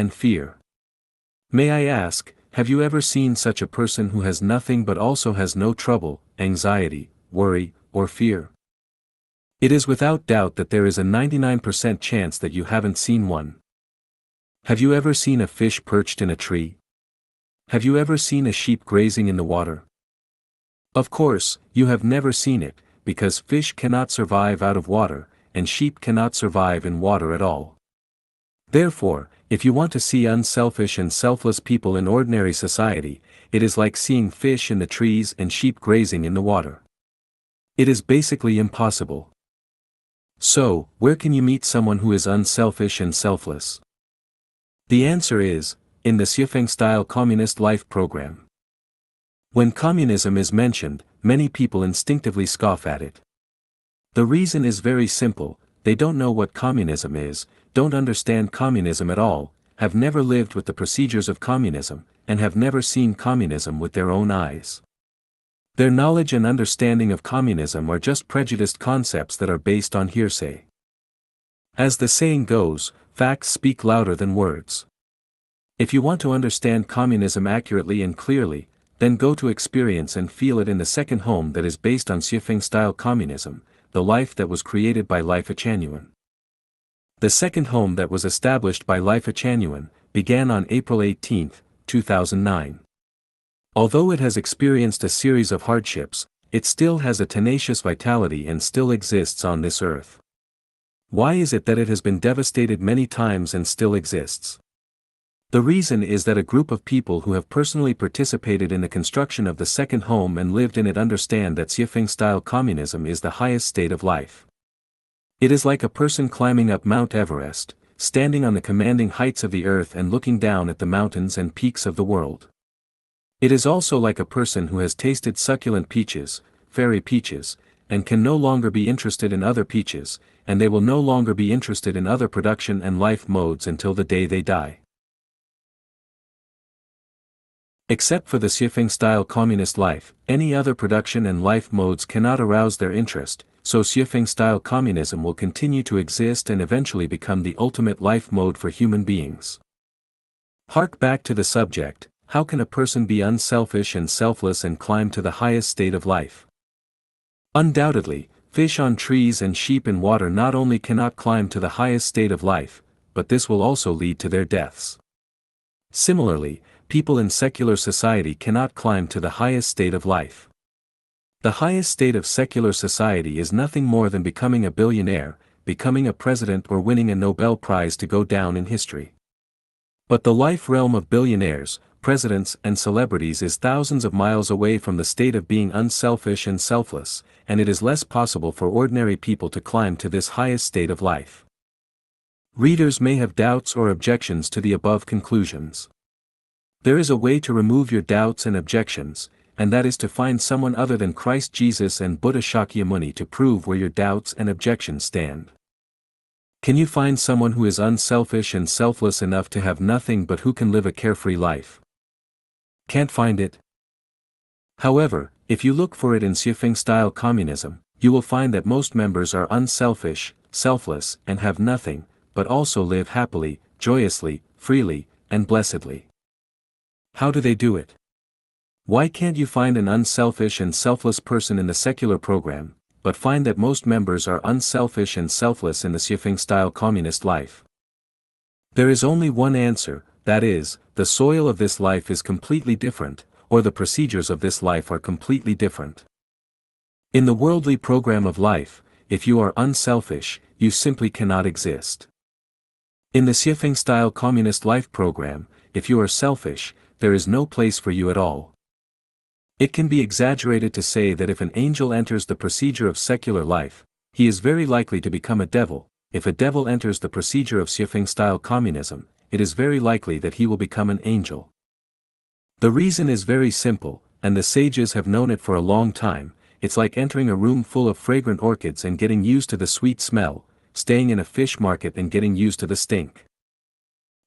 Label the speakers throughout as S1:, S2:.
S1: and fear. May I ask, have you ever seen such a person who has nothing but also has no trouble, anxiety, worry, or fear? It is without doubt that there is a 99% chance that you haven't seen one. Have you ever seen a fish perched in a tree? Have you ever seen a sheep grazing in the water? Of course, you have never seen it, because fish cannot survive out of water, and sheep cannot survive in water at all. Therefore, if you want to see unselfish and selfless people in ordinary society, it is like seeing fish in the trees and sheep grazing in the water. It is basically impossible. So, where can you meet someone who is unselfish and selfless? The answer is, in the Lifechanyuan Communist Life Program. When communism is mentioned, many people instinctively scoff at it. The reason is very simple: they don't know what communism is, don't understand communism at all, have never lived with the procedures of communism, and have never seen communism with their own eyes. Their knowledge and understanding of communism are just prejudiced concepts that are based on hearsay. As the saying goes, facts speak louder than words. If you want to understand communism accurately and clearly, then go to experience and feel it in the second home that is based on Lifechanyuan communism, the life that was created by Lifechanyuan. The second home that was established by Lifechanyuan began on April 18, 2009. Although it has experienced a series of hardships, it still has a tenacious vitality and still exists on this earth. Why is it that it has been devastated many times and still exists? The reason is that a group of people who have personally participated in the construction of the second home and lived in it understand that Lifechanyuan communism is the highest state of life. It is like a person climbing up Mount Everest, standing on the commanding heights of the earth and looking down at the mountains and peaks of the world. It is also like a person who has tasted succulent peaches, fairy peaches, and can no longer be interested in other peaches, and they will no longer be interested in other production and life modes until the day they die. Except for the Lifechanyuan communist life, any other production and life modes cannot arouse their interest, so Lifechanyuan communism will continue to exist and eventually become the ultimate life mode for human beings. Hark back to the subject: how can a person be unselfish and selfless and climb to the highest state of life? Undoubtedly, fish on trees and sheep in water not only cannot climb to the highest state of life, but this will also lead to their deaths. Similarly, people in secular society cannot climb to the highest state of life. The highest state of secular society is nothing more than becoming a billionaire, becoming a president, or winning a Nobel Prize to go down in history. But the life realm of billionaires, presidents, and celebrities is thousands of miles away from the state of being unselfish and selfless, and it is less possible for ordinary people to climb to this highest state of life. Readers may have doubts or objections to the above conclusions. There is a way to remove your doubts and objections, and that is to find someone other than Christ Jesus and Buddha Shakyamuni to prove where your doubts and objections stand. Can you find someone who is unselfish and selfless enough to have nothing but who can live a carefree life? Can't find it? However, if you look for it in Lifechanyuan communism, you will find that most members are unselfish, selfless, and have nothing, but also live happily, joyously, freely, and blessedly. How do they do it? Why can't you find an unselfish and selfless person in the secular program, but find that most members are unselfish and selfless in the Lifechanyuan communist life? There is only one answer, that is, the soil of this life is completely different, or the procedures of this life are completely different. In the worldly program of life, if you are unselfish, you simply cannot exist. In the Lifechanyuan communist life program, if you are selfish, there is no place for you at all. It can be exaggerated to say that if an angel enters the procedure of secular life, he is very likely to become a devil. If a devil enters the procedure of Lifechanyuan communism, it is very likely that he will become an angel. The reason is very simple, and the sages have known it for a long time. It's like entering a room full of fragrant orchids and getting used to the sweet smell, staying in a fish market and getting used to the stink.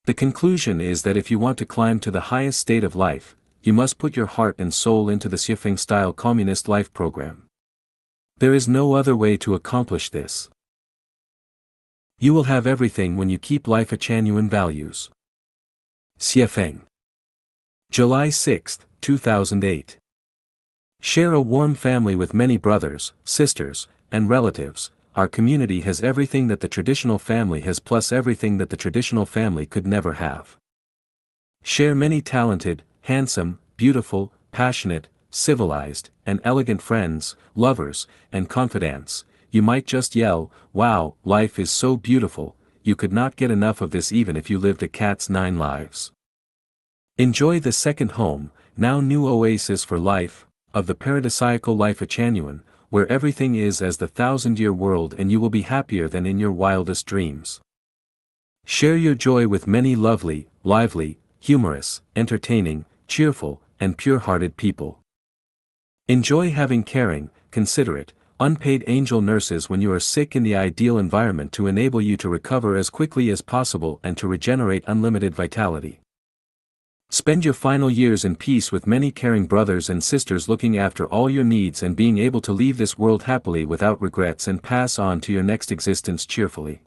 S1: The conclusion is that if you want to climb to the highest state of life, you must put your heart and soul into the Lifechanyuan communist life program. There is no other way to accomplish this. You will have everything when you keep Lifechanyuan values. Xiefeng. July 6, 2008. Share a warm family with many brothers, sisters, and relatives. Our community has everything that the traditional family has plus everything that the traditional family could never have. Share many talented, handsome, beautiful, passionate, civilized, and elegant friends, lovers, and confidants. You might just yell, "Wow, life is so beautiful," you could not get enough of this even if you lived a cat's 9 lives. Enjoy the second home, now new oasis for life, of the paradisiacal Lifechanyuan, where everything is as the 1,000-year world and you will be happier than in your wildest dreams. Share your joy with many lovely, lively, humorous, entertaining, cheerful, and pure-hearted people. Enjoy having caring, considerate, unpaid angel nurses when you are sick in the ideal environment to enable you to recover as quickly as possible and to regenerate unlimited vitality. Spend your final years in peace with many caring brothers and sisters looking after all your needs and being able to leave this world happily without regrets and pass on to your next existence cheerfully.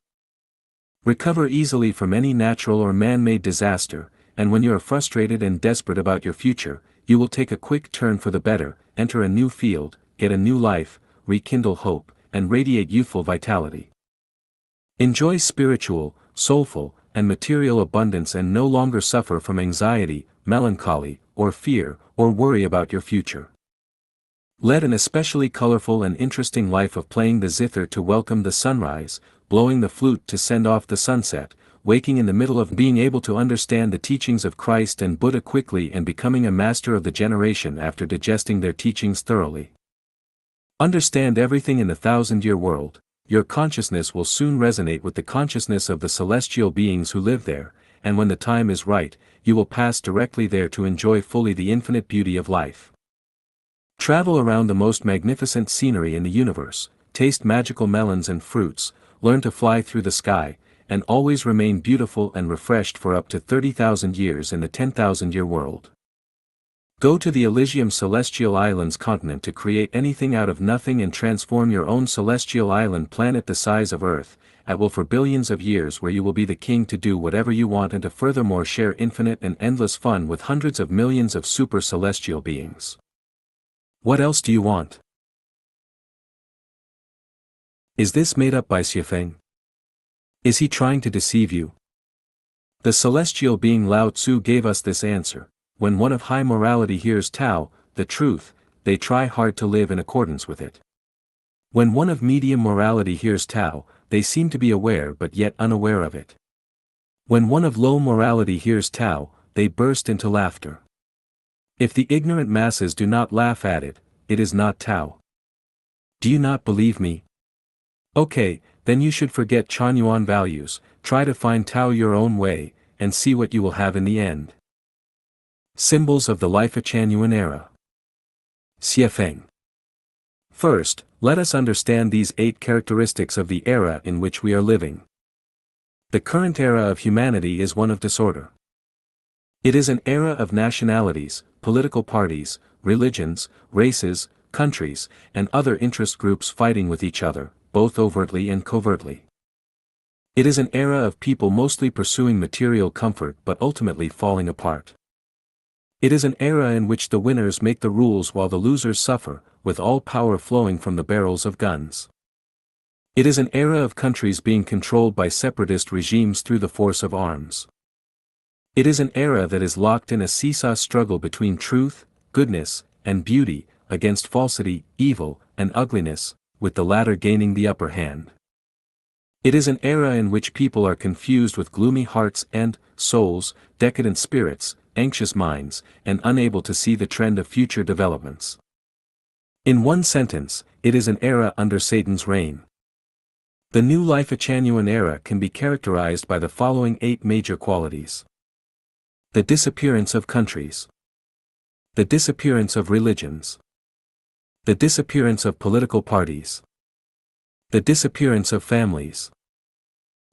S1: Recover easily from any natural or man-made disaster, and when you are frustrated and desperate about your future, you will take a quick turn for the better, enter a new field, get a new life, rekindle hope, and radiate youthful vitality. Enjoy spiritual, soulful, and material abundance and no longer suffer from anxiety, melancholy, or fear, or worry about your future. Lead an especially colorful and interesting life of playing the zither to welcome the sunrise, blowing the flute to send off the sunset, waking in the middle of being able to understand the teachings of Christ and Buddha quickly and becoming a master of the generation after digesting their teachings thoroughly. Understand everything in the 1,000-year world. Your consciousness will soon resonate with the consciousness of the celestial beings who live there, and when the time is right, you will pass directly there to enjoy fully the infinite beauty of life. Travel around the most magnificent scenery in the universe, taste magical melons and fruits, learn to fly through the sky, and always remain beautiful and refreshed for up to 30,000 years in the 10,000-year world. Go to the Elysium Celestial Islands continent to create anything out of nothing and transform your own celestial island planet the size of Earth, at will for billions of years where you will be the king to do whatever you want and to furthermore share infinite and endless fun with hundreds of millions of super celestial beings. What else do you want? Is this made up by Xiefeng? Is he trying to deceive you? The celestial being Lao Tzu gave us this answer. When one of high morality hears Tao, the truth, they try hard to live in accordance with it. When one of medium morality hears Tao, they seem to be aware but yet unaware of it. When one of low morality hears Tao, they burst into laughter. If the ignorant masses do not laugh at it, it is not Tao. Do you not believe me? Okay, then you should forget Chanyuan values, try to find Tao your own way, and see what you will have in the end. Symbols of the Lifechanyuan era. Xiefeng. First, let us understand these 8 characteristics of the era in which we are living. The current era of humanity is one of disorder. It is an era of nationalities, political parties, religions, races, countries, and other interest groups fighting with each other, both overtly and covertly. It is an era of people mostly pursuing material comfort but ultimately falling apart. It is an era in which the winners make the rules while the losers suffer, with all power flowing from the barrels of guns. It is an era of countries being controlled by separatist regimes through the force of arms. It is an era that is locked in a seesaw struggle between truth, goodness, and beauty, against falsity, evil, and ugliness, with the latter gaining the upper hand. It is an era in which people are confused with gloomy hearts and souls, decadent spirits, anxious minds, and unable to see the trend of future developments. In one sentence, it is an era under Satan's reign. The new Lifechanyuan era can be characterized by the following 8 major qualities. The disappearance of countries. The disappearance of religions. The disappearance of political parties. The disappearance of families.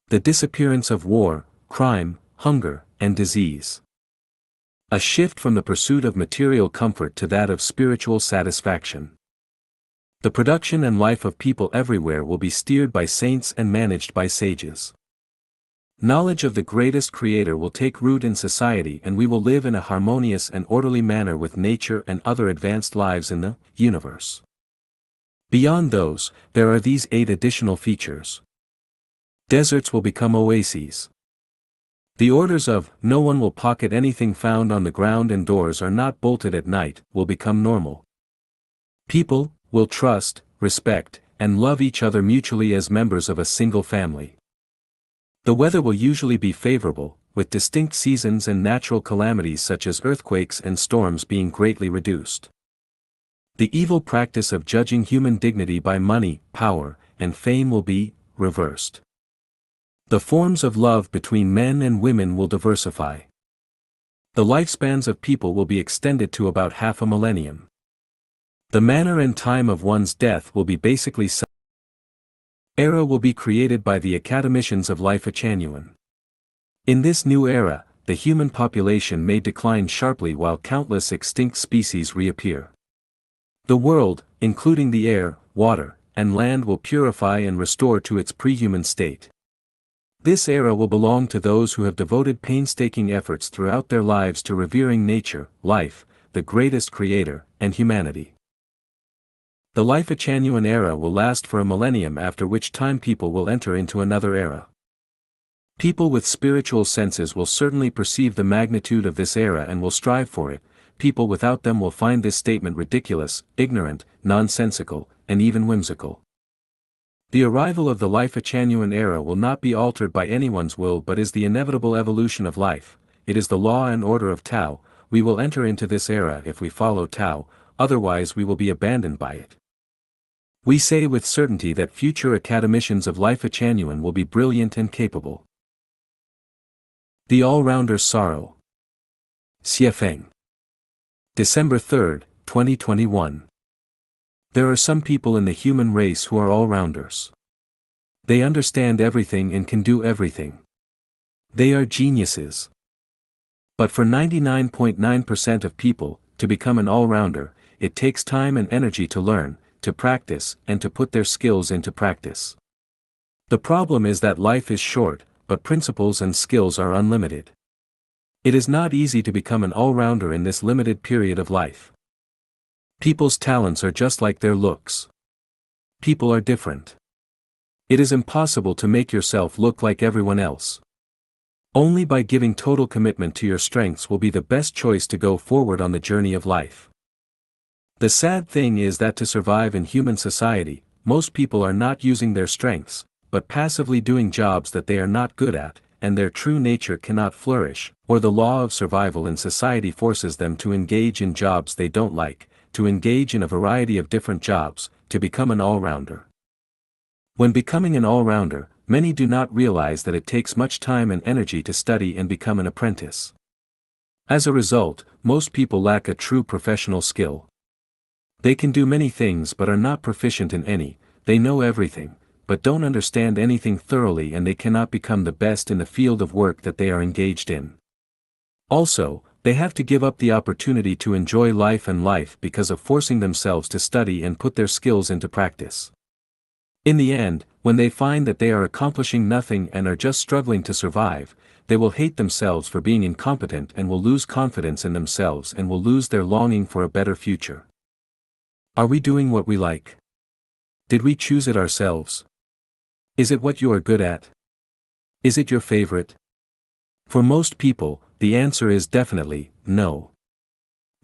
S1: The disappearance of war, crime, hunger, and disease. A shift from the pursuit of material comfort to that of spiritual satisfaction. The production and life of people everywhere will be steered by saints and managed by sages. Knowledge of the greatest creator will take root in society and we will live in a harmonious and orderly manner with nature and other advanced lives in the universe. Beyond those, there are these 8 additional features. Deserts will become oases. The orders of, "no one will pocket anything found on the ground and doors are not bolted at night," will become normal. People will trust, respect, and love each other mutually as members of a single family. The weather will usually be favorable, with distinct seasons and natural calamities such as earthquakes and storms being greatly reduced. The evil practice of judging human dignity by money, power, and fame will be reversed. The forms of love between men and women will diversify. The lifespans of people will be extended to about half a millennium. The manner and time of one's death will be basically era will be created by the academicians of Lifechanyuan. In this new era, the human population may decline sharply while countless extinct species reappear. The world, including the air, water, and land, will purify and restore to its pre-human state. This era will belong to those who have devoted painstaking efforts throughout their lives to revering nature, life, the greatest creator, and humanity. The Lifechanyuan era will last for a millennium, after which time people will enter into another era. People with spiritual senses will certainly perceive the magnitude of this era and will strive for it. People without them will find this statement ridiculous, ignorant, nonsensical, and even whimsical. The arrival of the Lifechanyuan era will not be altered by anyone's will but is the inevitable evolution of life. It is the law and order of Tao. We will enter into this era if we follow Tao, otherwise we will be abandoned by it. We say with certainty that future academicians of Lifechanyuan will be brilliant and capable. The All-Rounder's Sorrow. Xiefeng. December 3, 2021. There are some people in the human race who are all-rounders. They understand everything and can do everything. They are geniuses. But for 99.9% of people, to become an all-rounder, it takes time and energy to learn, to practice, and to put their skills into practice. The problem is that life is short, but principles and skills are unlimited. It is not easy to become an all-rounder in this limited period of life. People's talents are just like their looks. People are different. It is impossible to make yourself look like everyone else. Only by giving total commitment to your strengths will be the best choice to go forward on the journey of life. The sad thing is that to survive in human society, most people are not using their strengths, but passively doing jobs that they are not good at, and their true nature cannot flourish, or the law of survival in society forces them to engage in jobs they don't like, to engage in a variety of different jobs, to become an all-rounder. When becoming an all-rounder, many do not realize that it takes much time and energy to study and become an apprentice. As a result, most people lack a true professional skill. They can do many things but are not proficient in any. They know everything, but don't understand anything thoroughly, and they cannot become the best in the field of work that they are engaged in. Also, they have to give up the opportunity to enjoy life and life because of forcing themselves to study and put their skills into practice. In the end, when they find that they are accomplishing nothing and are just struggling to survive, they will hate themselves for being incompetent and will lose confidence in themselves and will lose their longing for a better future. Are we doing what we like? Did we choose it ourselves? Is it what you are good at? Is it your favorite? For most people, the answer is definitely no.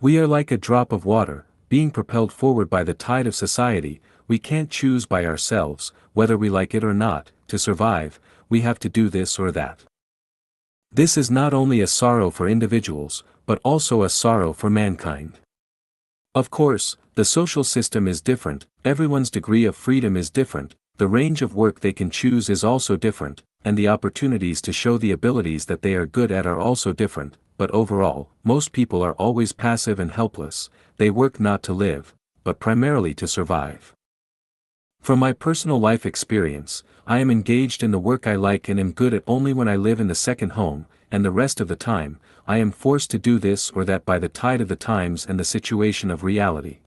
S1: We are like a drop of water, being propelled forward by the tide of society. We can't choose by ourselves, whether we like it or not. To survive, we have to do this or that. This is not only a sorrow for individuals, but also a sorrow for mankind. Of course, the social system is different, everyone's degree of freedom is different, the range of work they can choose is also different, and the opportunities to show the abilities that they are good at are also different, but overall, most people are always passive and helpless. They work not to live, but primarily to survive. From my personal life experience, I am engaged in the work I like and am good at only when I live in the second home, and the rest of the time, I am forced to do this or that by the tide of the times and the situation of reality.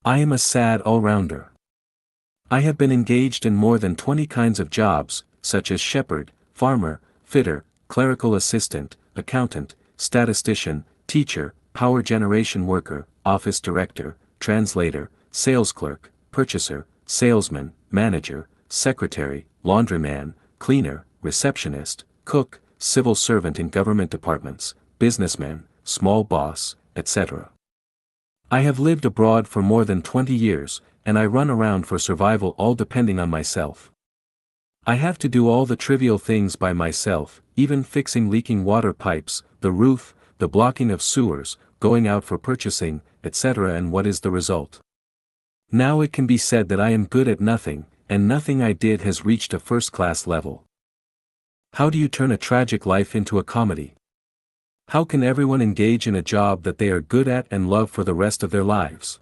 S1: I am a sad all-rounder. I have been engaged in more than 20 kinds of jobs, such as shepherd, farmer, fitter, clerical assistant, accountant, statistician, teacher, power generation worker, office director, translator, sales clerk, purchaser, salesman, manager, secretary, laundryman, cleaner, receptionist, cook, civil servant in government departments, businessman, small boss, etc. I have lived abroad for more than 20 years, and I run around for survival, all depending on myself. I have to do all the trivial things by myself, even fixing leaking water pipes, the roof, the blocking of sewers, going out for purchasing, etc. And what is the result? Now it can be said that I am good at nothing, and nothing I did has reached a first-class level. How do you turn a tragic life into a comedy? How can everyone engage in a job that they are good at and love for the rest of their lives?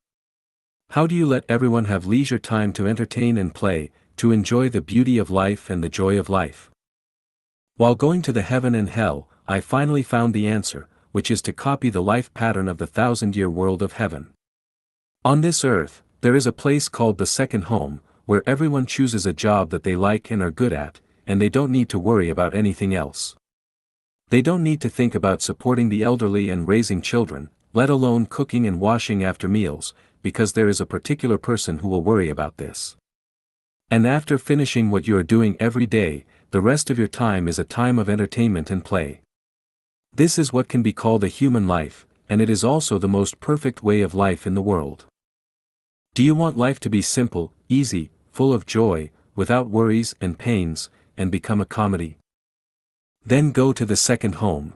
S1: How do you let everyone have leisure time to entertain and play, to enjoy the beauty of life and the joy of life? While going to the heaven and hell, I finally found the answer, which is to copy the life pattern of the 1,000-year world of heaven. On this earth, there is a place called the second home, where everyone chooses a job that they like and are good at, and they don't need to worry about anything else. They don't need to think about supporting the elderly and raising children, let alone cooking and washing after meals, because there is a particular person who will worry about this. And after finishing what you are doing every day, the rest of your time is a time of entertainment and play. This is what can be called a human life, and it is also the most perfect way of life in the world. Do you want life to be simple, easy, full of joy, without worries and pains, and become a comedy? Then go to the second home.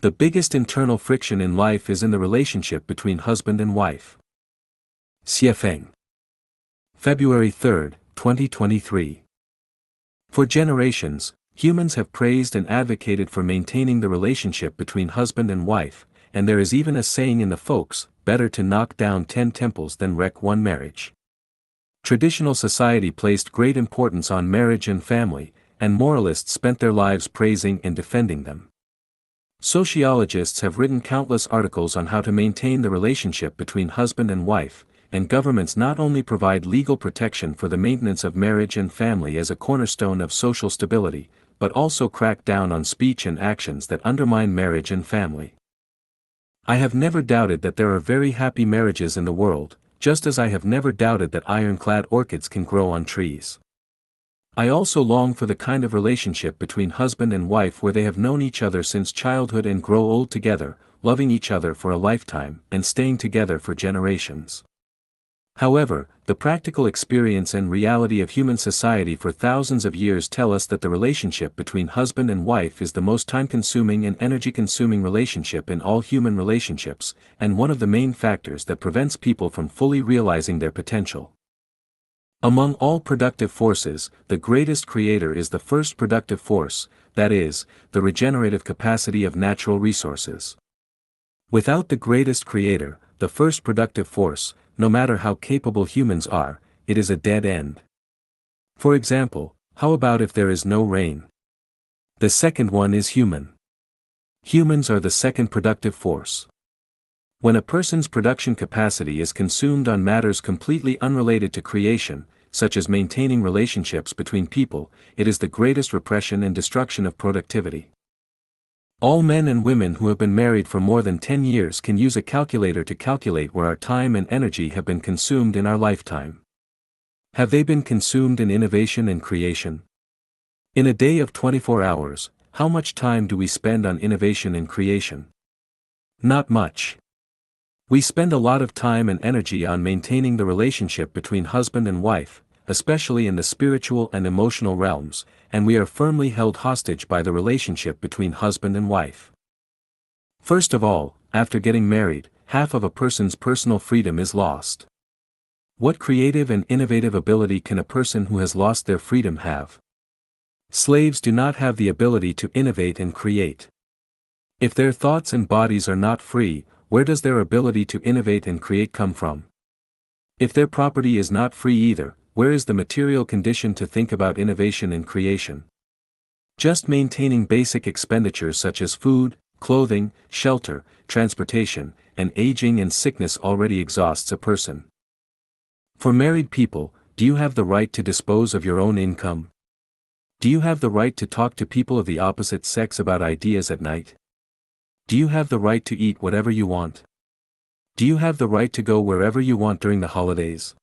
S1: The biggest internal friction in life is in the relationship between husband and wife. Xiefeng. February 3, 2023. For generations, humans have praised and advocated for maintaining the relationship between husband and wife, and there is even a saying in the folks, better to knock down 10 temples than wreck one marriage. Traditional society placed great importance on marriage and family, and moralists spent their lives praising and defending them. Sociologists have written countless articles on how to maintain the relationship between husband and wife, and governments not only provide legal protection for the maintenance of marriage and family as a cornerstone of social stability, but also crack down on speech and actions that undermine marriage and family. I have never doubted that there are very happy marriages in the world, just as I have never doubted that ironclad orchids can grow on trees. I also long for the kind of relationship between husband and wife where they have known each other since childhood and grow old together, loving each other for a lifetime and staying together for generations. However, the practical experience and reality of human society for thousands of years tell us that the relationship between husband and wife is the most time-consuming and energy-consuming relationship in all human relationships, and one of the main factors that prevents people from fully realizing their potential. Among all productive forces, the greatest creator is the first productive force, that is, the regenerative capacity of natural resources. Without the greatest creator, the first productive force, no matter how capable humans are, it is a dead end. For example, how about if there is no rain? The second one is human. Humans are the second productive force. When a person's production capacity is consumed on matters completely unrelated to creation, such as maintaining relationships between people, it is the greatest repression and destruction of productivity. All men and women who have been married for more than 10 years can use a calculator to calculate where our time and energy have been consumed in our lifetime. Have they been consumed in innovation and creation? In a day of 24 hours, how much time do we spend on innovation and creation? Not much. We spend a lot of time and energy on maintaining the relationship between husband and wife, especially in the spiritual and emotional realms, and we are firmly held hostage by the relationship between husband and wife. First of all, after getting married, half of a person's personal freedom is lost. What creative and innovative ability can a person who has lost their freedom have? Slaves do not have the ability to innovate and create. If their thoughts and bodies are not free, where does their ability to innovate and create come from? If their property is not free either, where is the material condition to think about innovation and creation? Just maintaining basic expenditures such as food, clothing, shelter, transportation, and aging and sickness already exhausts a person. For married people, do you have the right to dispose of your own income? Do you have the right to talk to people of the opposite sex about ideas at night? Do you have the right to eat whatever you want? Do you have the right to go wherever you want during the holidays?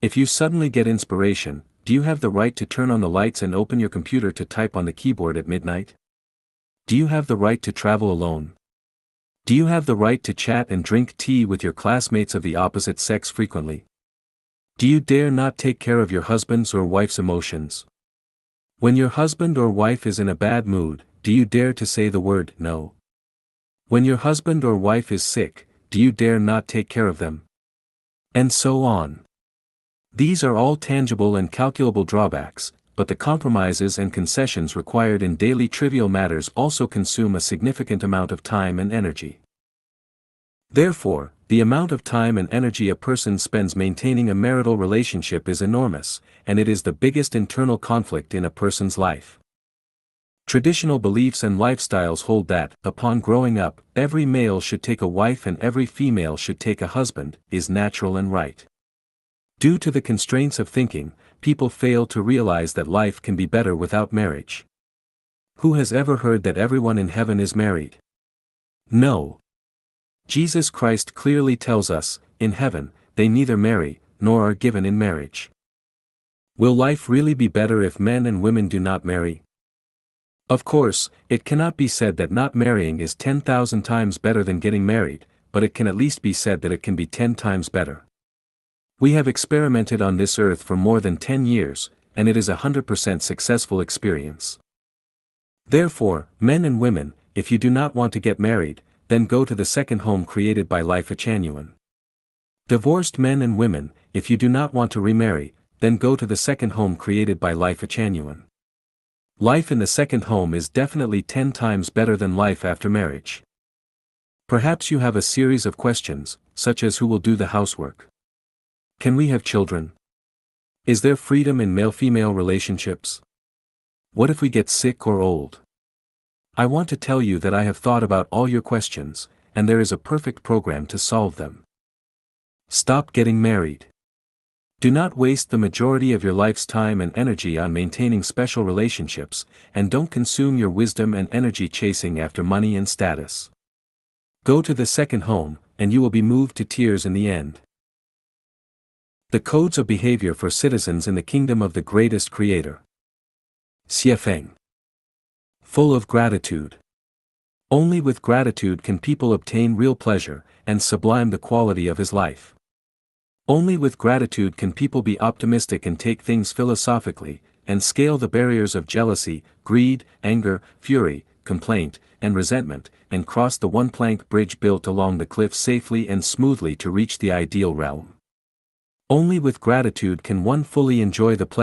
S1: If you suddenly get inspiration, do you have the right to turn on the lights and open your computer to type on the keyboard at midnight? Do you have the right to travel alone? Do you have the right to chat and drink tea with your classmates of the opposite sex frequently? Do you dare not take care of your husband's or wife's emotions? When your husband or wife is in a bad mood, do you dare to say the word no? When your husband or wife is sick, do you dare not take care of them? And so on. These are all tangible and calculable drawbacks, but the compromises and concessions required in daily trivial matters also consume a significant amount of time and energy. Therefore, the amount of time and energy a person spends maintaining a marital relationship is enormous, and it is the biggest internal conflict in a person's life. Traditional beliefs and lifestyles hold that, upon growing up, every male should take a wife and every female should take a husband, is natural and right. Due to the constraints of thinking, people fail to realize that life can be better without marriage. Who has ever heard that everyone in heaven is married? No. Jesus Christ clearly tells us, in heaven, they neither marry, nor are given in marriage. Will life really be better if men and women do not marry? Of course, it cannot be said that not marrying is 10,000 times better than getting married, but it can at least be said that it can be 10 times better. We have experimented on this earth for more than 10 years, and it is a 100% successful experience. Therefore, men and women, if you do not want to get married, then go to the second home created by Lifechanyuan. Divorced men and women, if you do not want to remarry, then go to the second home created by Lifechanyuan. Life in the second home is definitely 10 times better than life after marriage. Perhaps you have a series of questions, such as who will do the housework? Can we have children? Is there freedom in male-female relationships? What if we get sick or old? I want to tell you that I have thought about all your questions, and there is a perfect program to solve them. Stop getting married. Do not waste the majority of your life's time and energy on maintaining special relationships, and don't consume your wisdom and energy chasing after money and status. Go to the second home, and you will be moved to tears in the end. The codes of behavior for citizens in the kingdom of the greatest creator. Xiefeng. Full of gratitude. Only with gratitude can people obtain real pleasure, and sublime the quality of his life. Only with gratitude can people be optimistic and take things philosophically, and scale the barriers of jealousy, greed, anger, fury, complaint, and resentment, and cross the one-plank bridge built along the cliff safely and smoothly to reach the ideal realm. Only with gratitude can one fully enjoy the pleasure